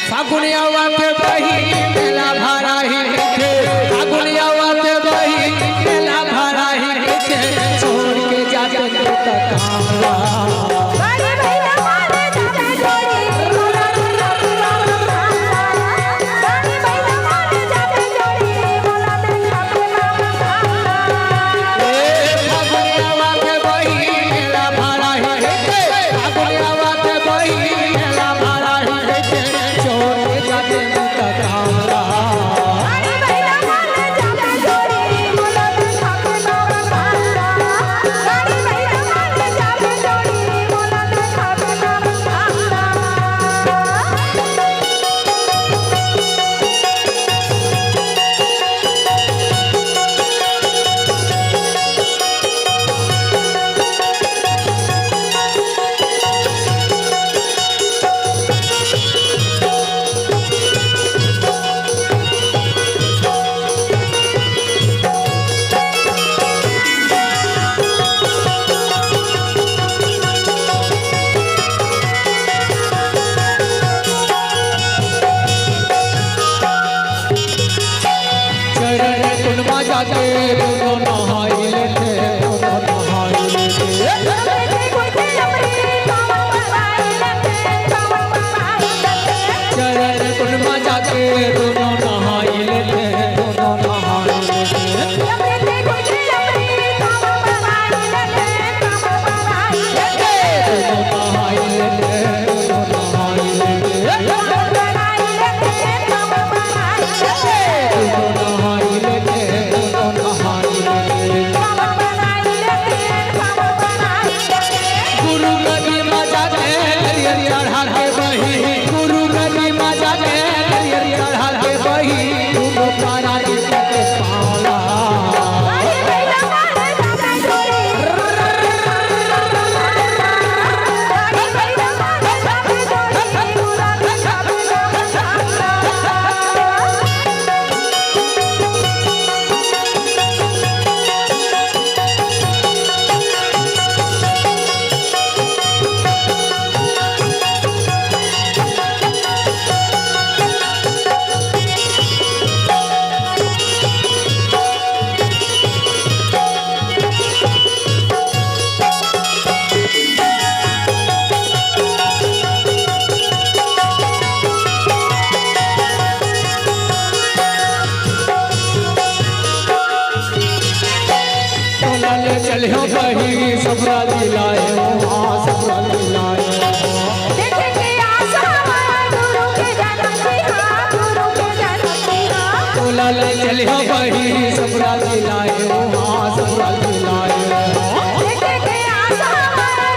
फागुनियावा के बही मेला भरा ही थे, फागुनियावा के बही मेला भरा ही थे, छोड़ के जाते तो कामला जाके दोनों नहाइले थे, दोनों नहाइले थे, चरण कुंडमा जाके दोनों नहाइले थे, दोनों नहाइले थे, चलियो बही सबरा दिलाए, हाँ सबरा दिलाए, देखे के आशा गुरु के जन्म दिया, गुरु के जन्म दिया, तोला ले चलियो बही सबरा दिलाए, हाँ सबरा दिलाए, देखे के आशा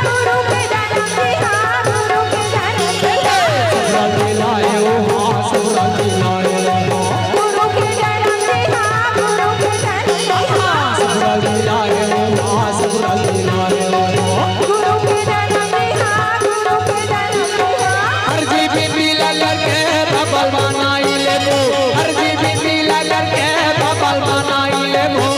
गुरु के जन्म दिया, गुरु के जन्म दिया, सबरा दिलाए, हाँ सबरा दिलाए, गुरु के जन्म दिया, गुरु के जन्म दिया, सबरा दिलाए, हाँ सबरा दिलाए, गुरु के जन्म दिया, गुरु के जन्म दिया, हर जी भी लगा के बबल बनाई ले वो, हर जी भी लगा के बबल बनाई ले वो।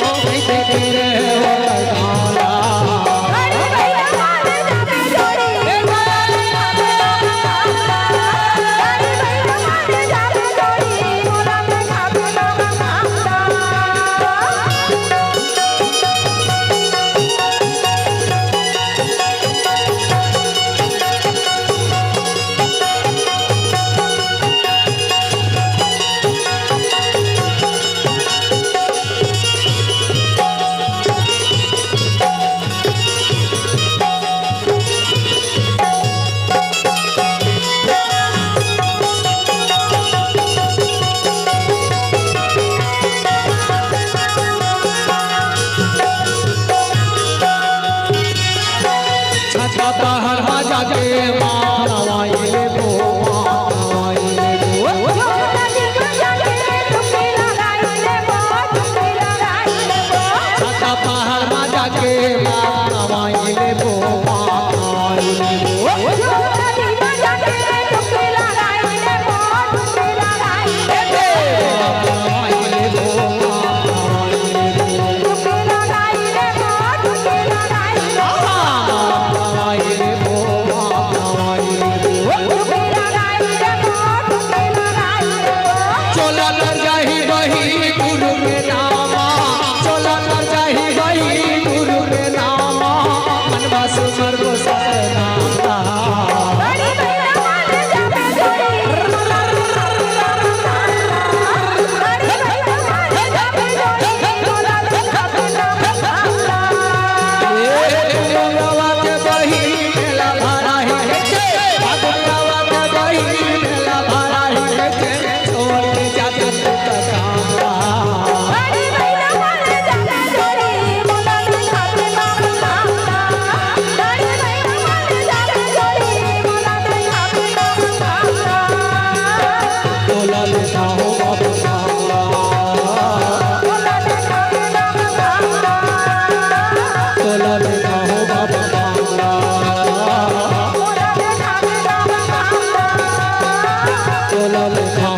चल